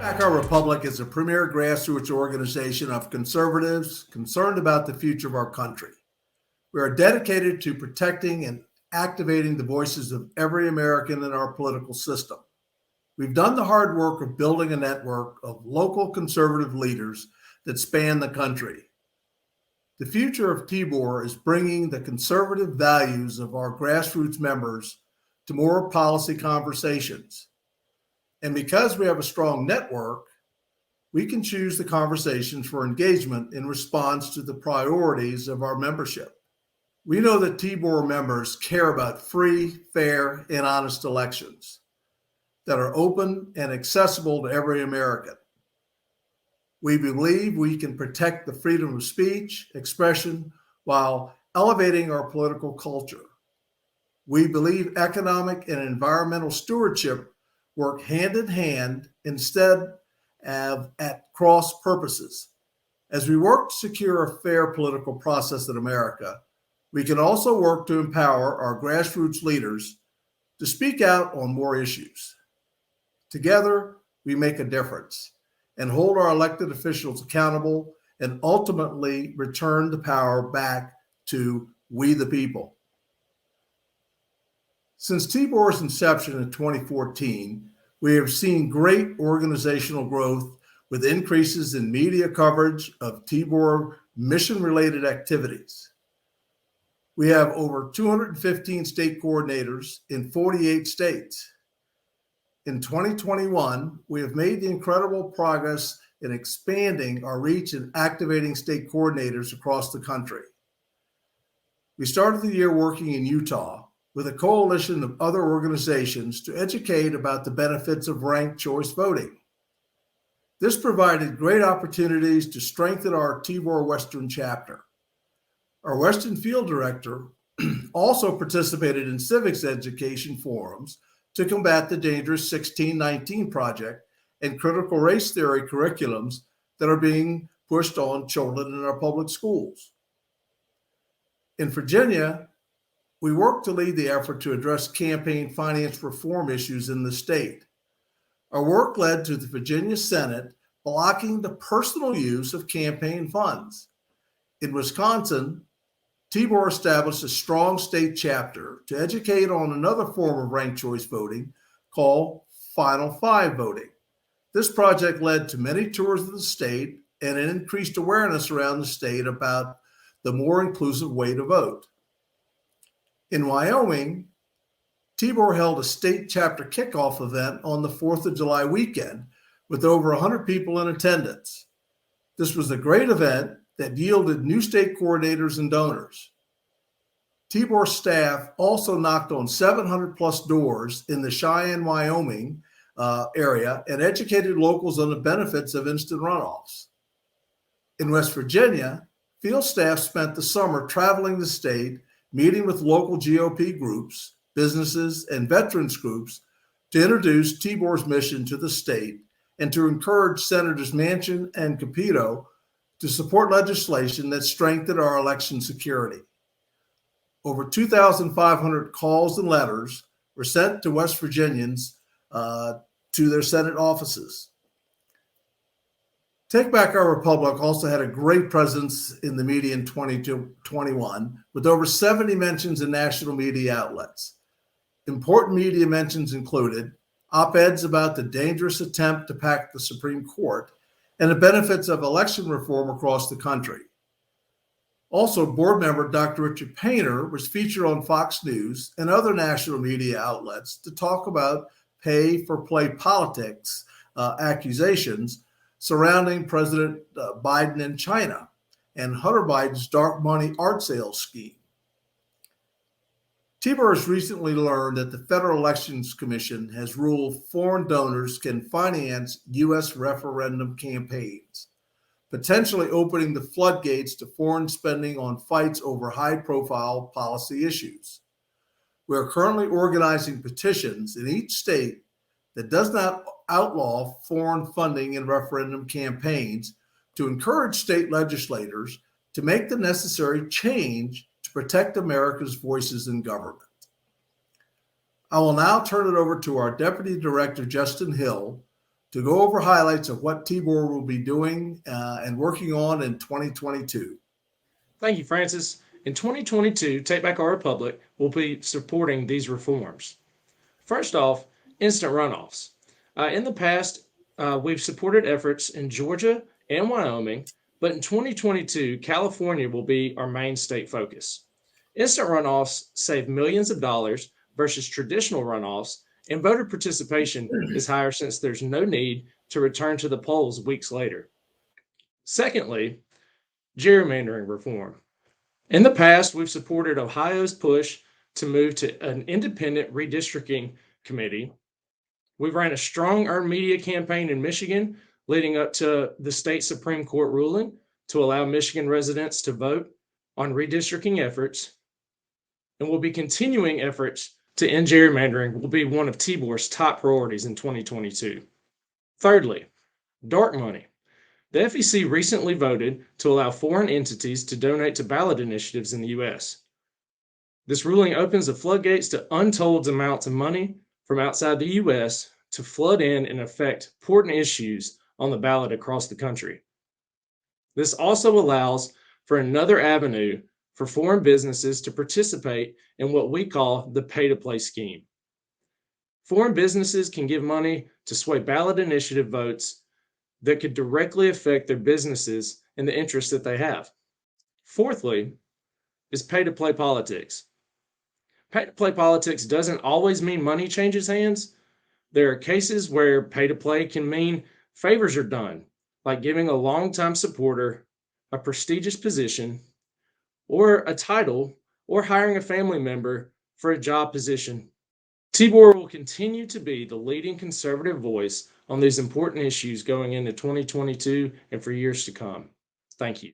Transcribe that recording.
Back Our Republic is a premier grassroots organization of conservatives concerned about the future of our country. We are dedicated to protecting and activating the voices of every American in our political system. We've done the hard work of building a network of local conservative leaders that span the country. The future of TBOR is bringing the conservative values of our grassroots members to more policy conversations. And because we have a strong network, we can choose the conversations for engagement in response to the priorities of our membership. We know that TBOR members care about free, fair, and honest elections that are open and accessible to every American. We believe we can protect the freedom of speech, expression, while elevating our political culture. We believe economic and environmental stewardship work hand in hand instead of at cross purposes. As we work to secure a fair political process in America, we can also work to empower our grassroots leaders to speak out on more issues. Together, we make a difference and hold our elected officials accountable and ultimately return the power back to we the people. Since TBOR's inception in 2014, we have seen great organizational growth with increases in media coverage of TBOR mission-related activities. We have over 215 state coordinators in 48 states. In 2021, we have made the incredible progress in expanding our reach and activating state coordinators across the country. We started the year working in Utah with a coalition of other organizations to educate about the benefits of ranked choice voting. This provided great opportunities to strengthen our TBOR Western chapter. Our Western Field Director also participated in civics education forums to combat the dangerous 1619 Project and critical race theory curriculums that are being pushed on children in our public schools. In Virginia, we work to lead the effort to address campaign finance reform issues in the state. Our work led to the Virginia Senate blocking the personal use of campaign funds. In Wisconsin, TBOR established a strong state chapter to educate on another form of ranked choice voting called Final Five voting. This project led to many tours of the state and an increased awareness around the state about the more inclusive way to vote. In Wyoming, TBOR held a state chapter kickoff event on the 4th of July weekend with over 100 people in attendance. This was a great event that yielded new state coordinators and donors. TBOR staff also knocked on 700 plus doors in the Cheyenne, Wyoming area and educated locals on the benefits of instant runoffs. In West Virginia, field staff spent the summer traveling the state, meeting with local GOP groups, businesses, and veterans groups to introduce TBOR's mission to the state and to encourage Senators Manchin and Capito to support legislation that strengthened our election security. Over 2,500 calls and letters were sent to West Virginians to their Senate offices. Take Back Our Republic also had a great presence in the media in 2021 with over 70 mentions in national media outlets. Important media mentions included op-eds about the dangerous attempt to pack the Supreme Court and the benefits of election reform across the country. Also, board member Dr. Richard Painter was featured on Fox News and other national media outlets to talk about pay-for-play politics accusations surrounding President Biden and China and Hunter Biden's dark money art sales scheme. TBOR has recently learned that the Federal Elections Commission has ruled foreign donors can finance U.S. referendum campaigns, potentially opening the floodgates to foreign spending on fights over high-profile policy issues. We are currently organizing petitions in each state that does not outlaw foreign funding in referendum campaigns to encourage state legislators to make the necessary change to protect America's voices in government. I will now turn it over to our Deputy Director, Justin Hill, to go over highlights of what Tibor will be doing and working on in 2022. Thank you, Francis. In 2022, Take Back Our Republic will be supporting these reforms. First off, instant runoffs. In the past, we've supported efforts in Georgia and Wyoming, but in 2022, California will be our main state focus. Instant runoffs save millions of dollars versus traditional runoffs, and voter participation is higher since there's no need to return to the polls weeks later. Secondly, gerrymandering reform. In the past, we've supported Ohio's push to move to an independent redistricting committee. We've ran a strong earned media campaign in Michigan leading up to the state Supreme Court ruling to allow Michigan residents to vote on redistricting efforts. And we'll be continuing efforts to end gerrymandering will be one of Tibor's top priorities in 2022. Thirdly, dark money. The FEC recently voted to allow foreign entities to donate to ballot initiatives in the U.S. This ruling opens the floodgates to untold amounts of money from outside the U.S. to flood in and affect important issues on the ballot across the country. This also allows for another avenue for foreign businesses to participate in what we call the pay-to-play scheme. Foreign businesses can give money to sway ballot initiative votes that could directly affect their businesses and the interests that they have. Fourthly, is pay-to-play politics. Pay-to-play politics doesn't always mean money changes hands. There are cases where pay-to-play can mean favors are done, like giving a longtime supporter a prestigious position or a title or hiring a family member for a job position. Tibor will continue to be the leading conservative voice on these important issues going into 2022 and for years to come. Thank you.